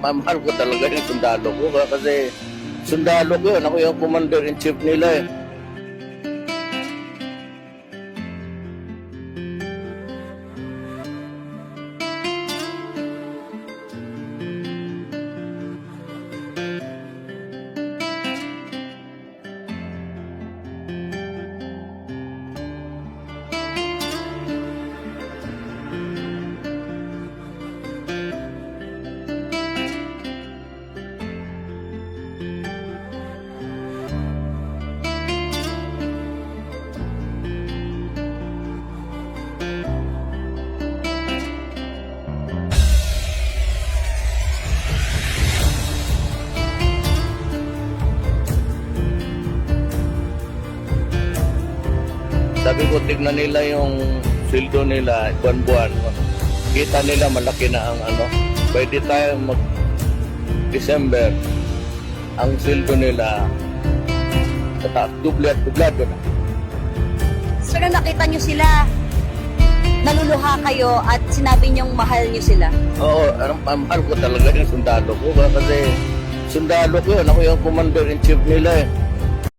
Mahal ko talaga yung sundalo ko kasi sundalo ko yun. Ako yung commander-in-chief nila eh. Sabi ko, tignan nila yung sweldo nila, buwan-buwan. Kita nila malaki na ang ano. By the time mag-December, ang sweldo nila dublado na. Sir, nung nakita nyo sila, naluluha kayo at sinabi nyong mahal nyo sila? Oo, mahal ko talaga yung sundalo ko kasi sundalo ko yun. Ako yung commander-in-chief nila eh.